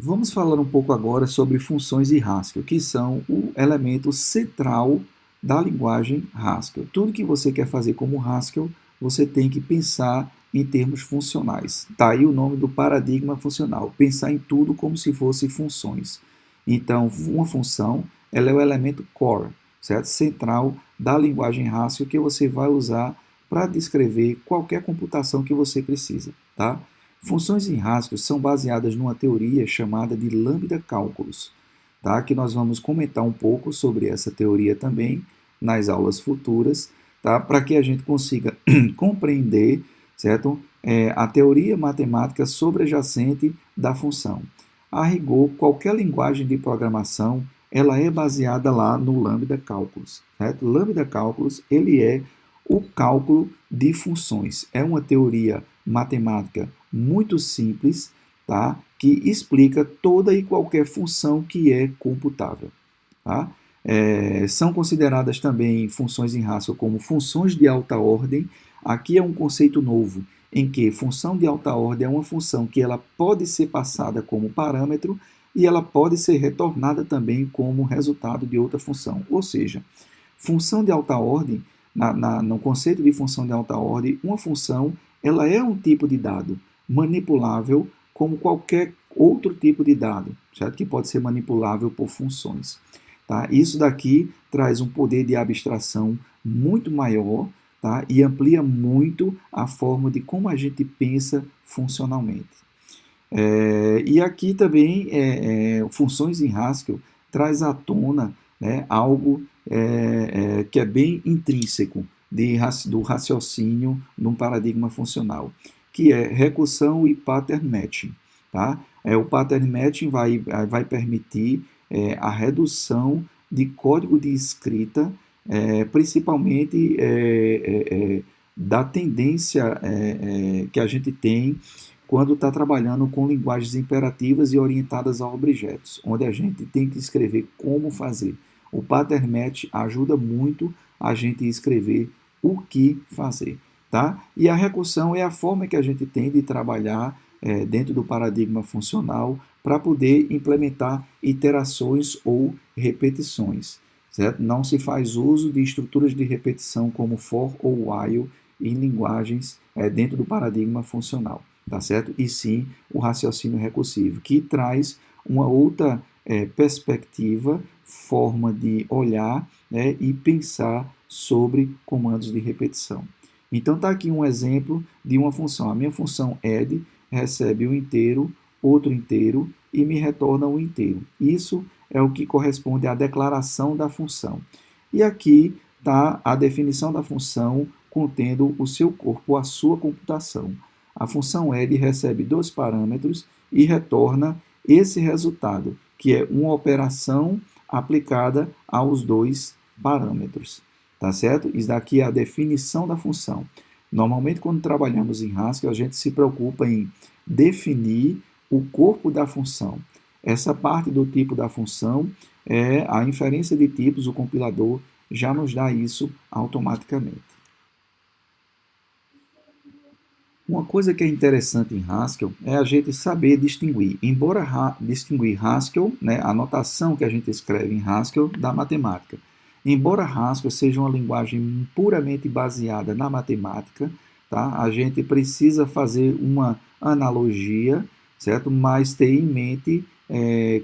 Vamos falar um pouco agora sobre funções em Haskell, que são o elemento central da linguagem Haskell. Tudo que você quer fazer como Haskell, você tem que pensar em termos funcionais. Está aí o nome do paradigma funcional, pensar em tudo como se fosse funções. Então, uma função, ela é o elemento core, certo? Central da linguagem Haskell que você vai usar para descrever qualquer computação que você precisa, tá? Funções em Haskell são baseadas numa teoria chamada de lambda cálculos, tá? Que nós vamos comentar um pouco sobre essa teoria também nas aulas futuras, tá? Para que a gente consiga compreender, certo? A teoria matemática sobrejacente da função. A rigor, qualquer linguagem de programação ela é baseada lá no lambda cálculos, certo? Lambda cálculos ele é o cálculo de funções. É uma teoria matemática muito simples, tá? Que explica toda e qualquer função que é computável. Tá? São consideradas também funções em Haskell como funções de alta ordem. Aqui é um conceito novo, em que função de alta ordem é uma função que ela pode ser passada como parâmetro e ela pode ser retornada também como resultado de outra função. Ou seja, função de alta ordem, no conceito de função de alta ordem, uma função ela é um tipo de dado manipulável como qualquer outro tipo de dado, certo? Que pode ser manipulável por funções. Tá? Isso daqui traz um poder de abstração muito maior, tá? E amplia muito a forma de como a gente pensa funcionalmente. E aqui também, funções em Haskell traz à tona, né, algo que é bem intrínseco do raciocínio num paradigma funcional, que é recursão e pattern matching. Tá? O pattern matching vai permitir a redução de código de escrita, principalmente da tendência que a gente tem quando está trabalhando com linguagens imperativas e orientadas a objetos, onde a gente tem que escrever como fazer. O pattern match ajuda muito a gente a escrever o que fazer. Tá? E a recursão é a forma que a gente tem de trabalhar dentro do paradigma funcional para poder implementar iterações ou repetições. Certo? Não se faz uso de estruturas de repetição como for ou while em linguagens dentro do paradigma funcional, tá certo? E sim o raciocínio recursivo, que traz uma outra perspectiva, forma de olhar, né, e pensar sobre comandos de repetição. Então está aqui um exemplo de uma função. A minha função add recebe um inteiro, outro inteiro e me retorna um inteiro. Isso é o que corresponde à declaração da função. E aqui está a definição da função contendo o seu corpo, a sua computação. A função add recebe dois parâmetros e retorna esse resultado, que é uma operação aplicada aos dois parâmetros. Tá certo? Isso daqui é a definição da função. Normalmente, quando trabalhamos em Haskell, a gente se preocupa em definir o corpo da função. Essa parte do tipo da função é a inferência de tipos, o compilador já nos dá isso automaticamente. Uma coisa que é interessante em Haskell é a gente saber distinguir, distinguir Haskell, né, a notação que a gente escreve em Haskell, da matemática. Embora Haskell seja uma linguagem puramente baseada na matemática, tá, a gente precisa fazer uma analogia, certo? Mas ter em mente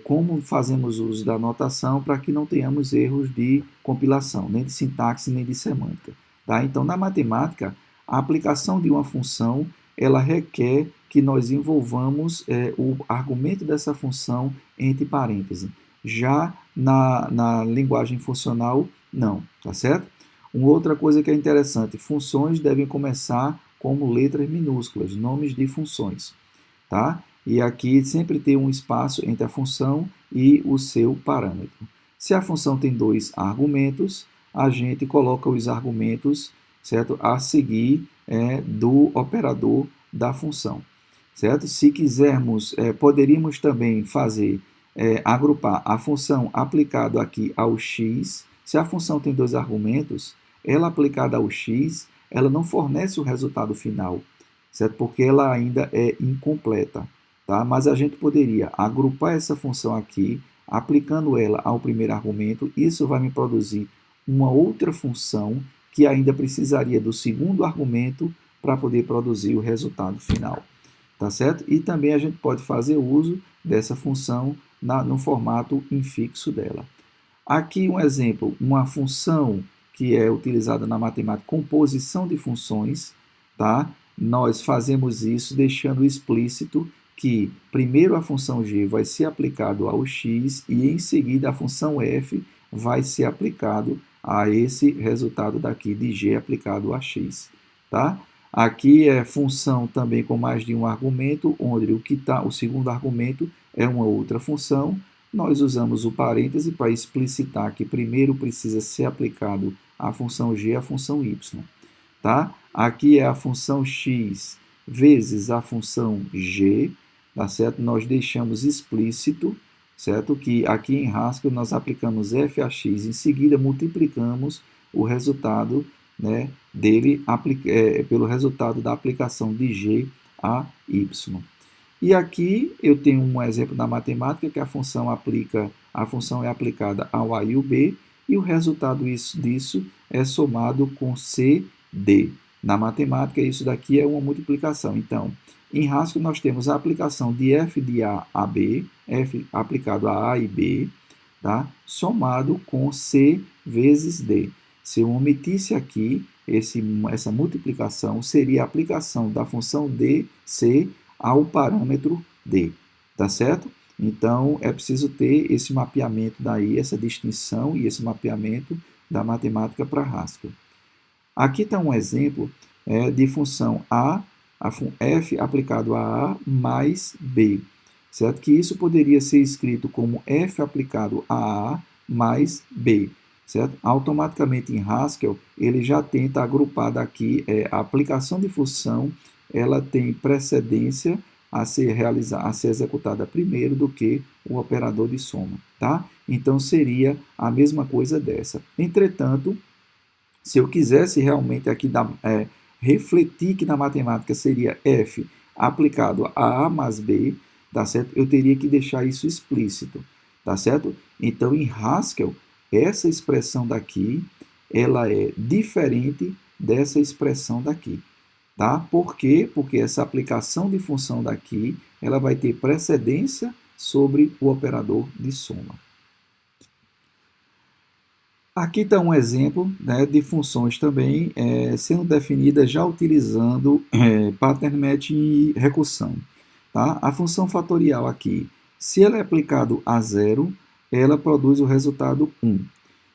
como fazemos uso da notação para que não tenhamos erros de compilação, nem de sintaxe, nem de semântica. Tá? Então, na matemática, a aplicação de uma função ela requer que nós envolvamos o argumento dessa função entre parênteses. Já na linguagem funcional, não, tá certo? Uma outra coisa que é interessante, funções devem começar como letras minúsculas, nomes de funções, tá? E aqui sempre tem um espaço entre a função e o seu parâmetro. Se a função tem dois argumentos, a gente coloca os argumentos, certo, a seguir do operador da função, certo? Se quisermos, poderíamos também fazer, agrupar a função aplicada aqui ao x. Se a função tem dois argumentos, ela aplicada ao x, ela não fornece o resultado final, certo? Porque ela ainda é incompleta. tá? Mas a gente poderia agrupar essa função aqui, aplicando ela ao primeiro argumento. Isso vai me produzir uma outra função que ainda precisaria do segundo argumento para poder produzir o resultado final. Tá certo? E também a gente pode fazer uso dessa função no formato infixo dela. Aqui um exemplo, uma função que é utilizada na matemática, composição de funções, tá? Nós fazemos isso deixando explícito que primeiro a função g vai ser aplicado ao x e em seguida a função f vai ser aplicado a esse resultado daqui de g aplicado a x, tá? Aqui é função também com mais de um argumento, onde o segundo argumento é uma outra função. Nós usamos o parêntese para explicitar que primeiro precisa ser aplicado a função g e a função y. Tá? Aqui é a função x vezes a função g, tá certo? Nós deixamos explícito, certo? Que aqui em Haskell nós aplicamos f a x, em seguida multiplicamos o resultado, né, dele pelo resultado da aplicação de g a y. E aqui eu tenho um exemplo da matemática que a função é aplicada ao a e o b e o resultado disso é somado com c, d. Na matemática isso daqui é uma multiplicação. Então, em Haskell nós temos a aplicação de f de a a b, f aplicado a a e b, tá? Somado com c vezes d. Se eu omitisse aqui essa multiplicação, seria a aplicação da função dc ao parâmetro d, tá certo? Então, é preciso ter esse mapeamento daí, essa distinção e esse mapeamento da matemática para Haskell. Aqui está um exemplo de função f aplicado a a mais b, certo? Que isso poderia ser escrito como f aplicado a a mais b, certo? Automaticamente em Haskell, ele já tenta agrupar daqui a aplicação de função, ela tem precedência a ser executada primeiro do que o operador de soma, tá? Então seria a mesma coisa dessa. Entretanto, se eu quisesse realmente aqui refletir que na matemática seria f aplicado a a mais b, tá certo? Eu teria que deixar isso explícito, tá certo? Então em Haskell, essa expressão daqui, ela é diferente dessa expressão daqui. Tá? Por quê? Porque essa aplicação de função daqui, ela vai ter precedência sobre o operador de soma. Aqui está um exemplo, né, de funções também sendo definidas já utilizando pattern matching e recursão. Tá? A função fatorial aqui, se ela é aplicado a 0, ela produz o resultado 1.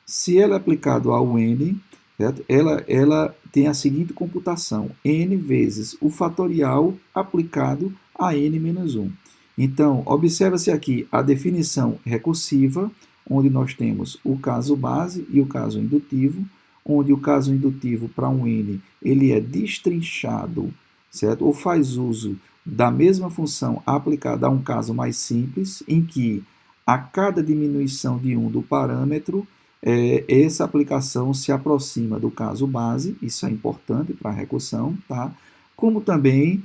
Se ela é aplicado ao n, certo? Ela tem a seguinte computação, n vezes o fatorial aplicado a n menos 1. Então, observa-se aqui a definição recursiva, onde nós temos o caso base e o caso indutivo, onde o caso indutivo para um n ele é destrinchado, certo? Ou faz uso da mesma função aplicada a um caso mais simples, em que a cada diminuição de 1 do parâmetro, essa aplicação se aproxima do caso base, isso é importante para a recursão, tá? Como também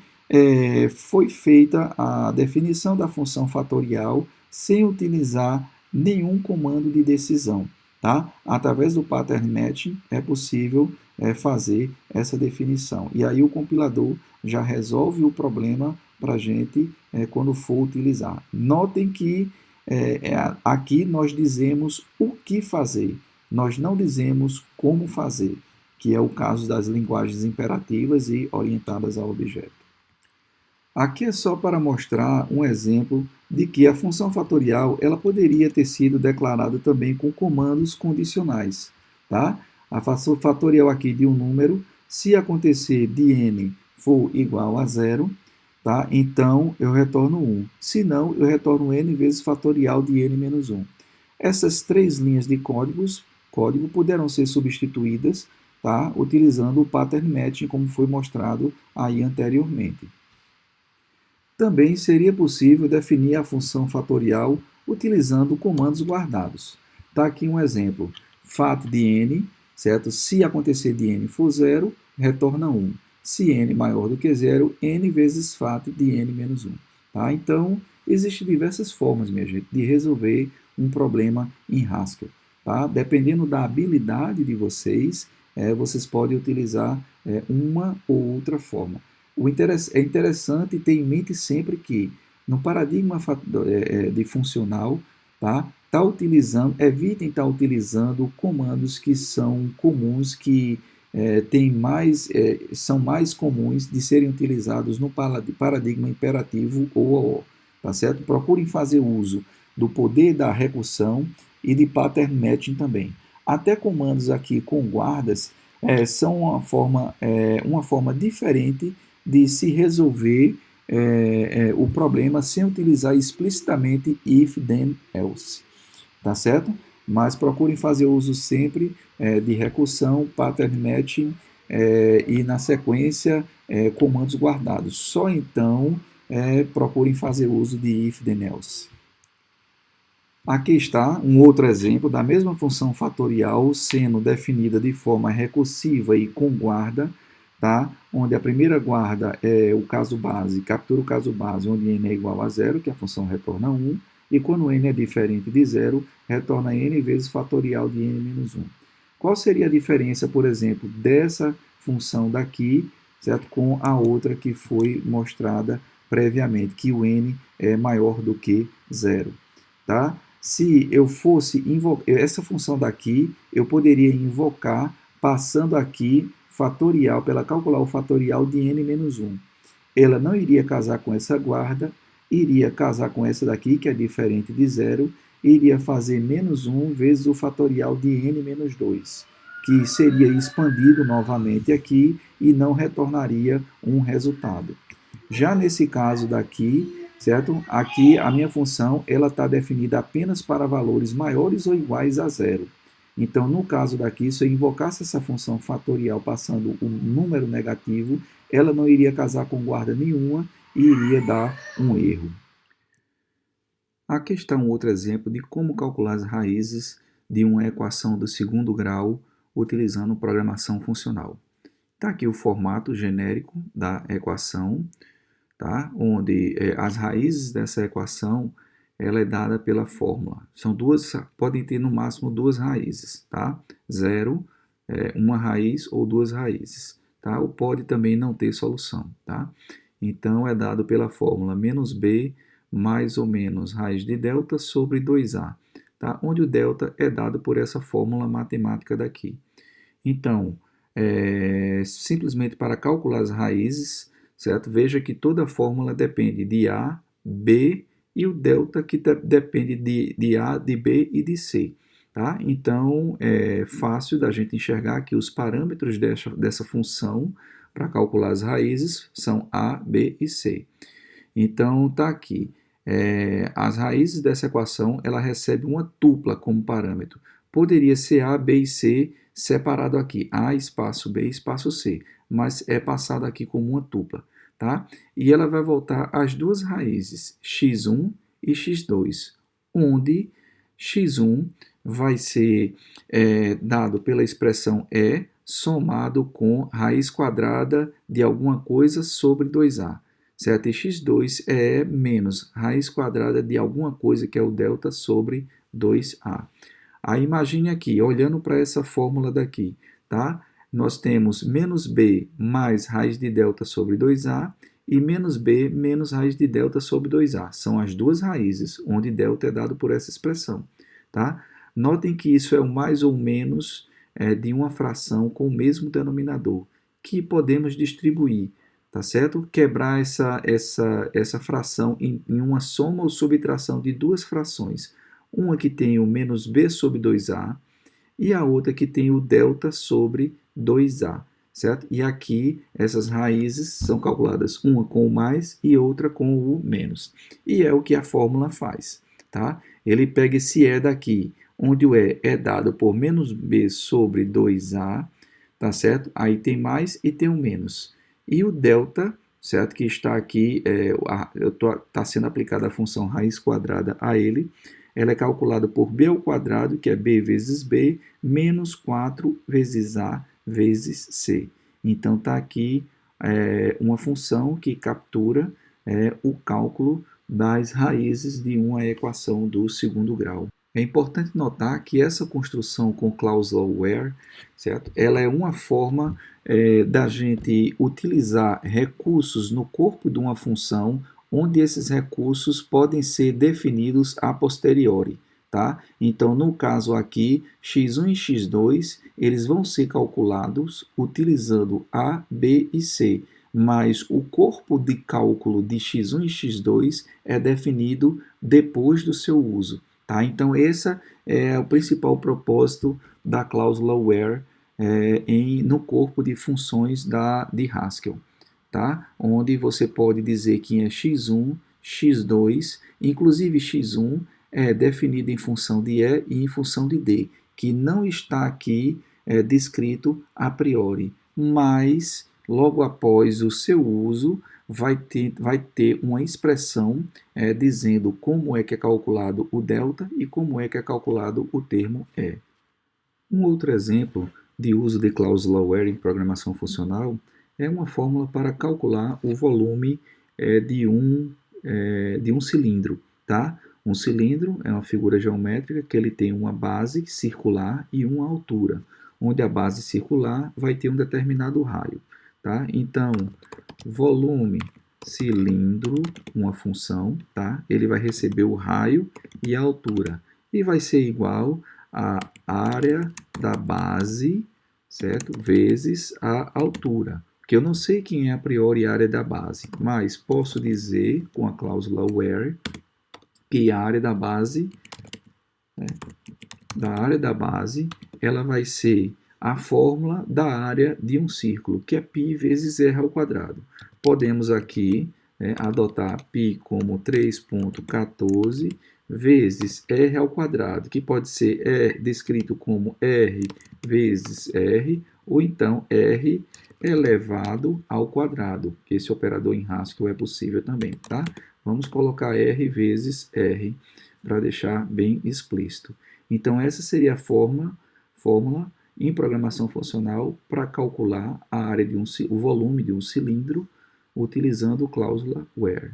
foi feita a definição da função fatorial sem utilizar nenhum comando de decisão, tá? Através do pattern matching é possível fazer essa definição. E aí o compilador já resolve o problema para a gente quando for utilizar. Notem que aqui nós dizemos o que fazer, nós não dizemos como fazer, que é o caso das linguagens imperativas e orientadas ao objeto. Aqui é só para mostrar um exemplo de que a função fatorial ela poderia ter sido declarada também com comandos condicionais. Tá? A função fatorial aqui de um número, se acontecer de n for igual a 0, tá? Então eu retorno 1. Se não, eu retorno n vezes fatorial de n menos 1. Essas três linhas de código poderão ser substituídas, tá? Utilizando o pattern matching, como foi mostrado aí anteriormente. Também seria possível definir a função fatorial utilizando comandos guardados. Está aqui um exemplo. Fat de n, certo? Se acontecer de n for 0, retorna 1. Se n maior do que 0, n vezes fat de n menos 1. Tá? Então, existem diversas formas, minha gente, de resolver um problema em Haskell. Tá? Dependendo da habilidade de vocês, vocês podem utilizar uma ou outra forma. É interessante ter em mente sempre que, no paradigma de funcional, tá? Evitem estar utilizando comandos que são comuns, que são mais comuns de serem utilizados no paradigma imperativo ou OO, tá certo? Procurem fazer uso do poder da recursão e de pattern matching também. Até comandos aqui com guardas são uma forma diferente de se resolver o problema sem utilizar explicitamente if, then, else, tá certo? Mas procurem fazer uso sempre de recursão, pattern matching e, na sequência, comandos guardados. Só então procurem fazer uso de if, then, else. Aqui está um outro exemplo da mesma função fatorial sendo definida de forma recursiva e com guarda, tá? Onde a primeira guarda é o caso base, captura o caso base onde n é igual a zero, que a função retorna 1, e quando n é diferente de zero, retorna n vezes fatorial de n menos 1. Qual seria a diferença, por exemplo, dessa função daqui, certo? Com a outra que foi mostrada previamente, que o n é maior do que zero, tá? Se eu fosse invocar essa função daqui, eu poderia invocar passando aqui fatorial, para ela calcular o fatorial de n menos 1. Ela não iria casar com essa guarda, iria casar com essa daqui, que é diferente de zero, iria fazer menos 1 vezes o fatorial de n menos 2, que seria expandido novamente aqui e não retornaria um resultado. Já nesse caso daqui, certo? Aqui a minha função ela está definida apenas para valores maiores ou iguais a zero. Então, no caso daqui, se eu invocasse essa função fatorial passando um número negativo, ela não iria casar com guarda nenhuma e iria dar um erro. Aqui está um outro exemplo de como calcular as raízes de uma equação do segundo grau utilizando programação funcional. Está aqui o formato genérico da equação, tá? Onde as raízes dessa equação ela é dada pela fórmula. Podem ter no máximo duas raízes, tá? Zero, uma raiz ou duas raízes, tá? Ou pode também não ter solução, tá? Então é dado pela fórmula menos b mais ou menos raiz de delta sobre 2a, tá? Onde o delta é dado por essa fórmula matemática daqui. Então, simplesmente para calcular as raízes, certo? Veja que toda fórmula depende de A, B e o delta que depende de A, de B e de C. Tá? Então, é fácil da gente enxergar que os parâmetros dessa função para calcular as raízes são A, B e C. Então, está aqui. As raízes dessa equação, ela recebe uma tupla como parâmetro. Poderia ser A, B e C separado aqui, A espaço B espaço C, mas é passado aqui como uma tupla, tá? E ela vai voltar às duas raízes, x1 e x2, onde x1 vai ser dado pela expressão E somado com raiz quadrada de alguma coisa sobre 2a. Certo? E x2 é menos raiz quadrada de alguma coisa, que é o delta sobre 2a. Aí imagine aqui, olhando para essa fórmula daqui, tá? Nós temos menos b mais raiz de delta sobre 2a e menos b menos raiz de delta sobre 2a. São as duas raízes, onde delta é dado por essa expressão, tá? Notem que isso é o mais ou menos de uma fração com o mesmo denominador, que podemos distribuir, tá certo? Quebrar essa fração em uma soma ou subtração de duas frações. Uma que tem o menos b sobre 2a e a outra que tem o delta sobre 2a, certo? E aqui essas raízes são calculadas uma com o mais e outra com o menos. E é o que a fórmula faz, tá? Ele pega esse E daqui, onde o E é dado por menos b sobre 2a, tá certo? Aí tem mais e tem o menos. E o delta, certo? Que está aqui, está sendo aplicada a função raiz quadrada a ele. Ela é calculada por b ao quadrado, que é b vezes b, menos 4 vezes a vezes c. Então, está aqui uma função que captura, é o cálculo das raízes de uma equação do segundo grau. É importante notar que essa construção com cláusula where, certo? Ela é uma forma da gente utilizar recursos no corpo de uma função, onde esses recursos podem ser definidos a posteriori. Tá? Então, no caso aqui, x1 e x2, eles vão ser calculados utilizando A, B e C, mas o corpo de cálculo de x1 e x2 é definido depois do seu uso. Tá? Então, esse é o principal propósito da cláusula where no corpo de funções de Haskell, tá? Onde você pode dizer que é x1, x2, inclusive x1 é definido em função de E e em função de D, que não está aqui descrito a priori, mas logo após o seu uso vai ter uma expressão dizendo como é que é calculado o delta e como é que é calculado o termo E. Um outro exemplo de uso de cláusula where em programação funcional é uma fórmula para calcular o volume de um cilindro. Tá? Um cilindro é uma figura geométrica que ele tem uma base circular e uma altura, onde a base circular vai ter um determinado raio. Tá? Então, volume cilindro, uma função, tá? Ele vai receber o raio e a altura, e vai ser igual a área da base, certo? Vezes a altura. Porque eu não sei quem é a priori a área da base, mas posso dizer com a cláusula where que a área da base, né, ela vai ser a fórmula da área de um círculo, que é π vezes r ao quadrado. Podemos aqui adotar π como 3,14 vezes r ao quadrado, que pode ser descrito como r vezes r, ou então r elevado ao quadrado. Esse operador em Haskell é possível também, tá? Vamos colocar r vezes r para deixar bem explícito. Então, essa seria a fórmula em programação funcional para calcular a área o volume de um cilindro utilizando a cláusula where.